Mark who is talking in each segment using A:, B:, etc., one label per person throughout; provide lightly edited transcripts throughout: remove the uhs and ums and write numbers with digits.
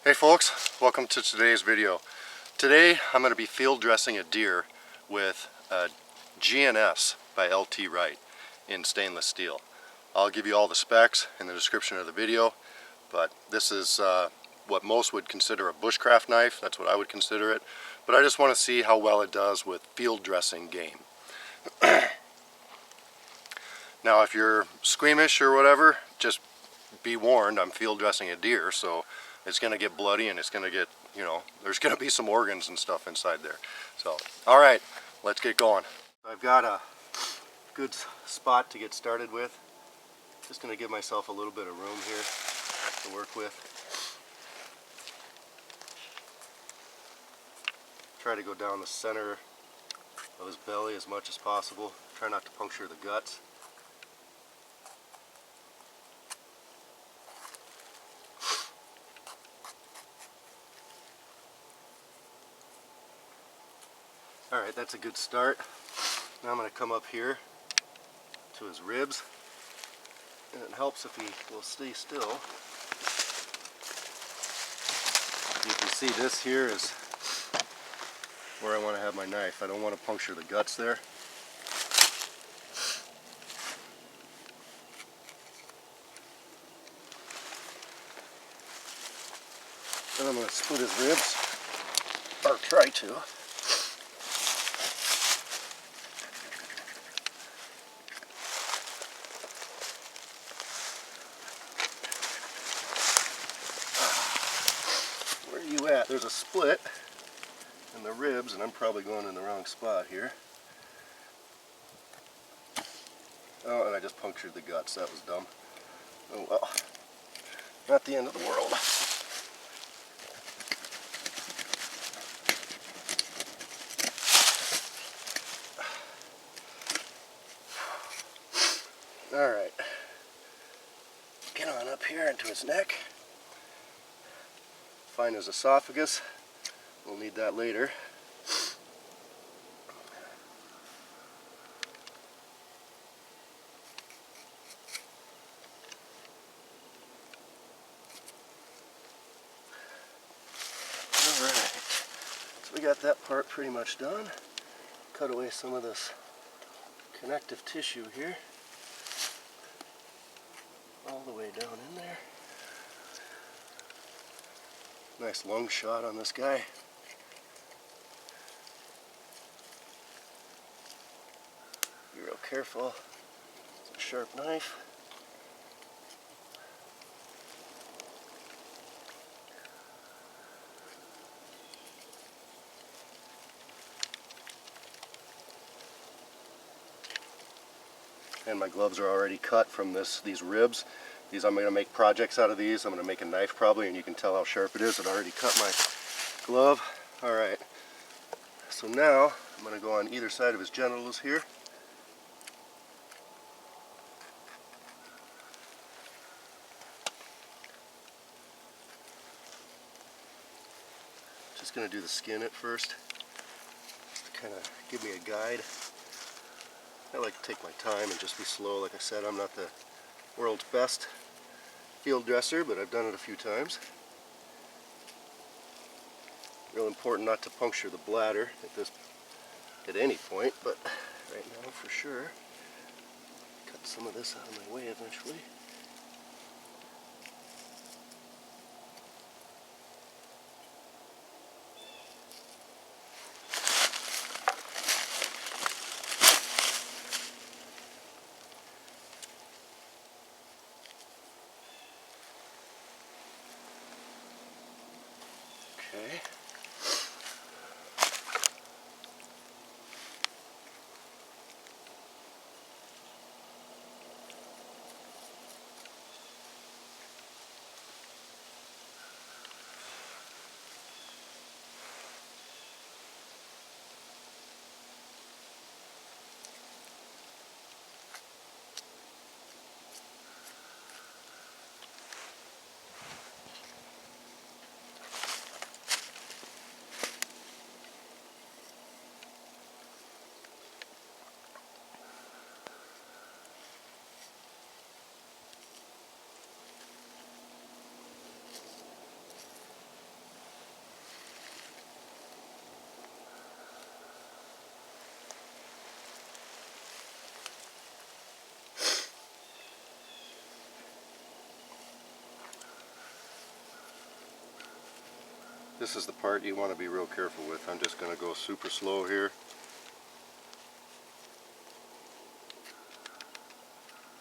A: Hey folks, welcome to today's video. Today I'm going to be field dressing a deer with a GNS by LT Wright in stainless steel. I'll give you all the specs in the description of the video, but this is what most would consider a bushcraft knife. That's what I would consider it, but I just want to see how well it does with field dressing game. Now if you're squeamish or whatever, just be warned, I'm field dressing a deer, so it's going to get bloody and it's going to get, there's going to be some organs and stuff inside there. So, alright, let's get going. I've got a good spot to get started with. Just going to give myself a little bit of room here to work with. Try to go down the center of his belly as much as possible. Try not to puncture the guts. Alright, that's a good start. Now I'm going to come up here to his ribs, and it helps if he will stay still. You can see this here is where I want to have my knife. I don't want to puncture the guts there. Then I'm going to split his ribs, or try to. There's a split in the ribs, and I'm probably going in the wrong spot here. Oh, and I just punctured the guts. That was dumb. Oh well. Not the end of the world. Alright. Get on up here into his neck. Find his esophagus. We'll need that later. Alright, so we got that part pretty much done. Cut away some of this connective tissue here. All the way down in there. Nice lung shot on this guy. Be real careful. It's a sharp knife. And my gloves are already cut from these ribs. I'm going to make projects out of these. I'm going to make a knife probably, and you can tell how sharp it is. It already cut my glove. Alright, so now I'm going to go on either side of his genitals here. Just going to do the skin at first, just to kind of give me a guide. I like to take my time and just be slow. Like I said, I'm not the world's best field dresser, but I've done it a few times. Real important not to puncture the bladder at any point, but right now for sure. Cut some of this out of my way eventually. Okay. This is the part you want to be real careful with. I'm just going to go super slow here.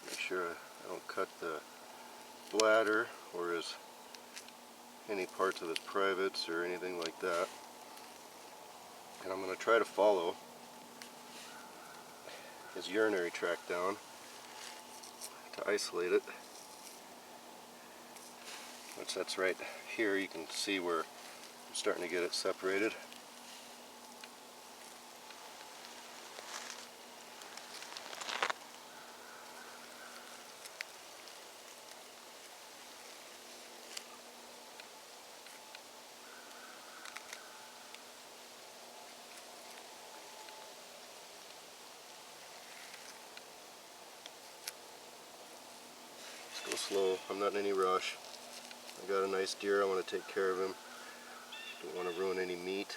A: Make sure I don't cut the bladder or any parts of his privates or anything like that. And I'm going to try to follow his urinary tract down to isolate it. Once that's right here, you can see where I'm starting to get it separated. Go slow, I'm not in any rush. I got a nice deer, I want to take care of him. Don't want to ruin any meat.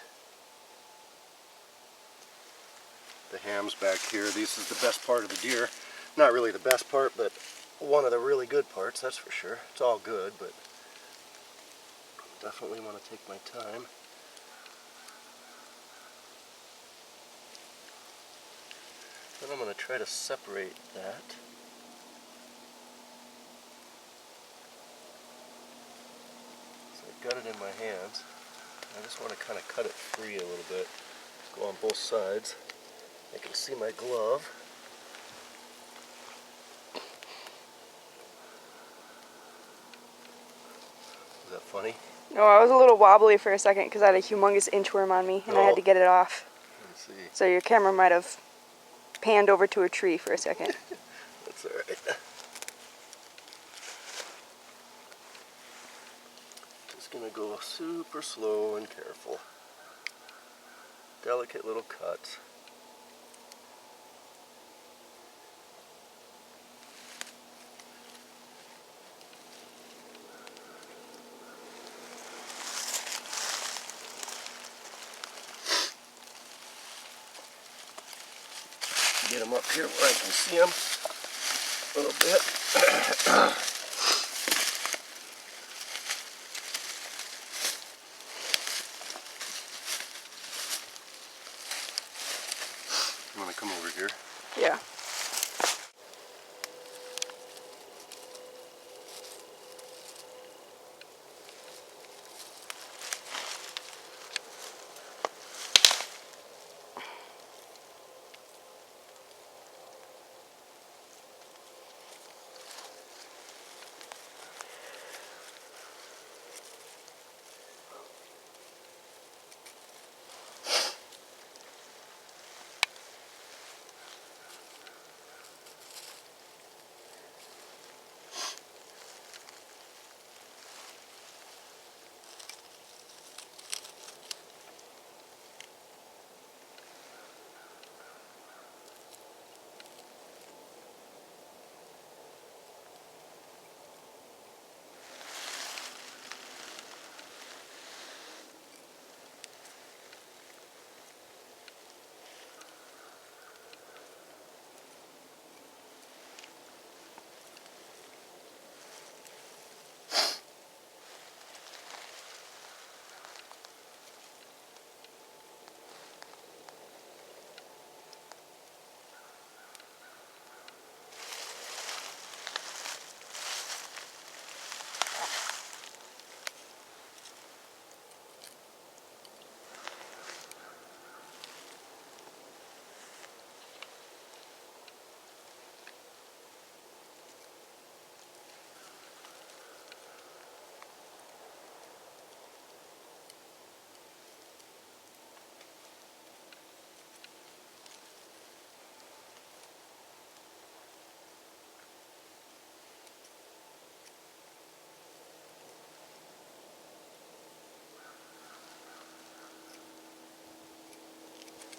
A: The ham's back here. This is the best part of the deer. Not really the best part, but one of the really good parts, that's for sure. It's all good, but definitely want to take my time. Then I'm going to try to separate that. Got it in my hands. I just want to kind of cut it free a little bit. Go on both sides. I can see my glove. Is that funny?
B: No, I was a little wobbly for a second because I had a humongous inchworm on me and I had to get it off.
A: Let's see.
B: So your camera might have panned over to a tree for a second.
A: That's alright. Just gonna go super slow and careful. Delicate little cuts. Get him up here where I can see him a little bit. You want to come over here?
B: Yeah.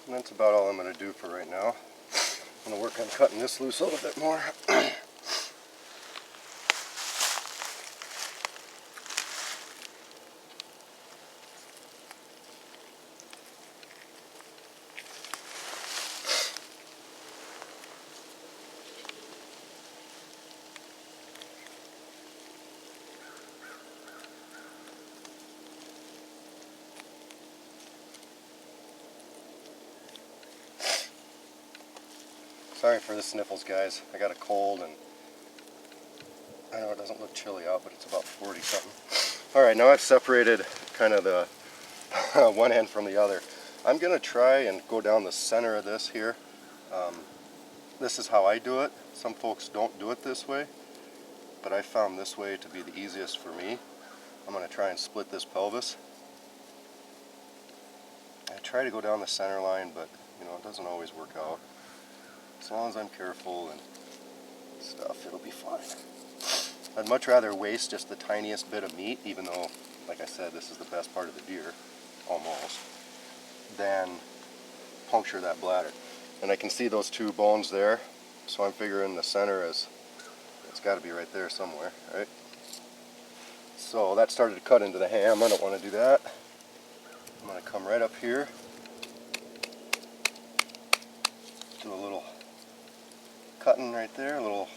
A: And that's about all I'm going to do for right now. I'm going to work on cutting this loose a little bit more. Sorry for the sniffles, guys. I got a cold, and I know it doesn't look chilly out, but it's about 40 something. Alright, now I've separated kind of the one end from the other. I'm going to try and go down the center of this here. This is how I do it. Some folks don't do it this way, but I found this way to be the easiest for me. I'm going to try and split this pelvis. I try to go down the center line, but you know, it doesn't always work out. As long as I'm careful and stuff, it'll be fine. I'd much rather waste just the tiniest bit of meat, even though, like I said, this is the best part of the deer, almost, than puncture that bladder. And I can see those two bones there, so I'm figuring the center is, it's got to be right there somewhere, right? So that started to cut into the ham. I don't want to do that. I'm going to come right up here, do a little cutting right there, a little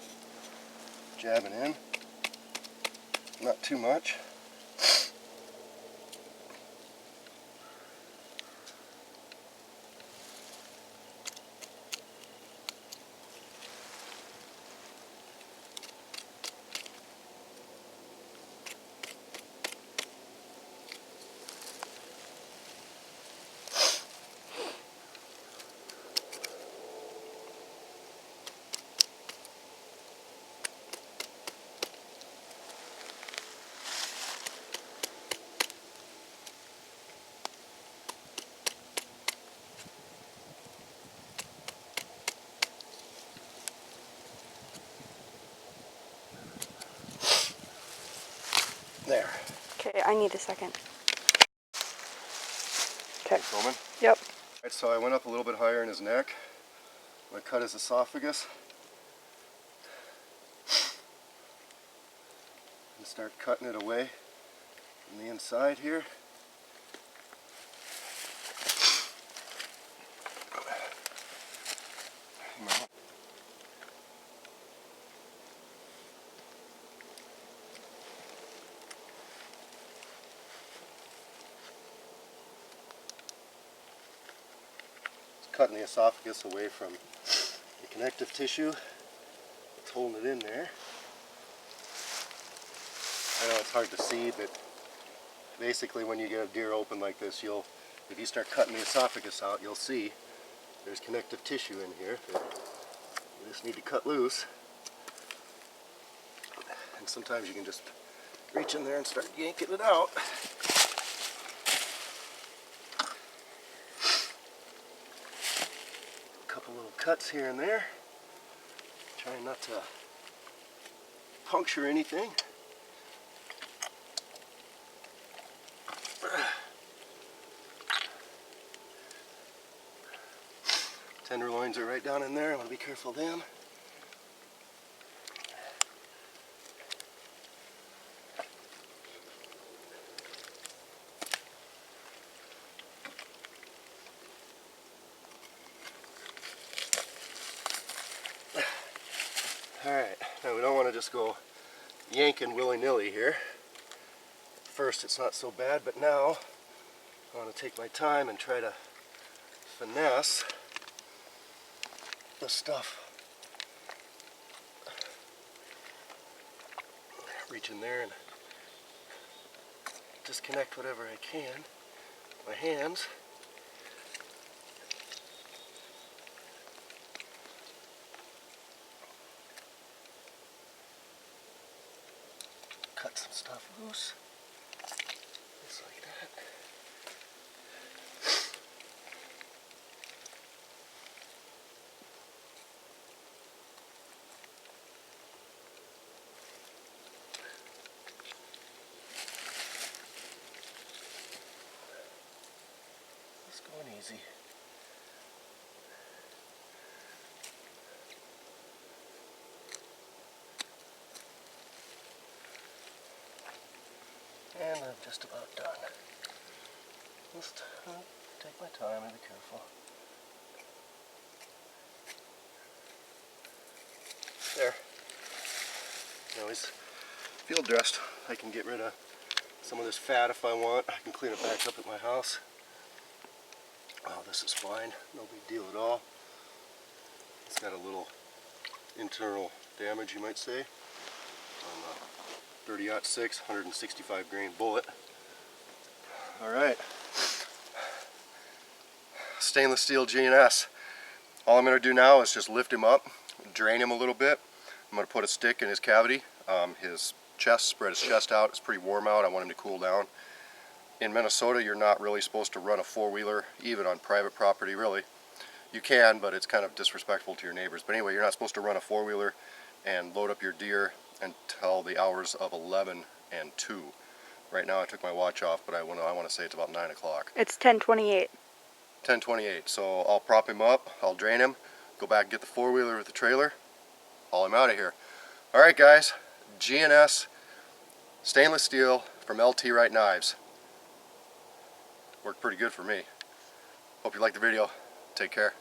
A: jabbing in, not too much. There.
B: Okay, I need a second. Okay.
A: Filming?
B: Yep.
A: Alright, so I went up a little bit higher in his neck. I'm going to cut his esophagus. And start cutting it away from the inside here. Cutting the esophagus away from the connective tissue. It's holding it in there. I know it's hard to see, but basically when you get a deer open like this, if you start cutting the esophagus out, you'll see there's connective tissue in here that you just need to cut loose. And sometimes you can just reach in there and start yanking it out. Couple little cuts here and there. Trying not to puncture anything. Tenderloins are right down in there. I want to be careful of them. Alright, now we don't want to just go yanking willy-nilly here. First it's not so bad, but now I want to take my time and try to finesse the stuff. Reach in there and disconnect whatever I can with my hands. Cut some stuff loose, just like that. Just going easy. And I'm just about done. Just take my time and be careful. There. Now he's field dressed. I can get rid of some of this fat if I want. I can clean it back up at my house. Oh, this is fine. No big deal at all. It's got a little internal damage, you might say, on the 30-06 165 grain bullet. All right, stainless steel GNS. All I'm going to do now is just lift him up, drain him a little bit. I'm going to put a stick in his cavity, his chest, spread his chest out. It's pretty warm out. I want him to cool down. In Minnesota, you're not really supposed to run a four-wheeler, even on private property, really. You can, but it's kind of disrespectful to your neighbors. But anyway, you're not supposed to run a four-wheeler and load up your deer until the hours of 11 and 2. Right now I took my watch off, but I want to say it's about 9 o'clock.
B: It's 10:28.
A: 10:28. So I'll prop him up, I'll drain him, go back and get the four-wheeler with the trailer, haul him out of here. All right, guys, GNS stainless steel from LT Wright knives. Worked pretty good for me. Hope you liked the video. Take care.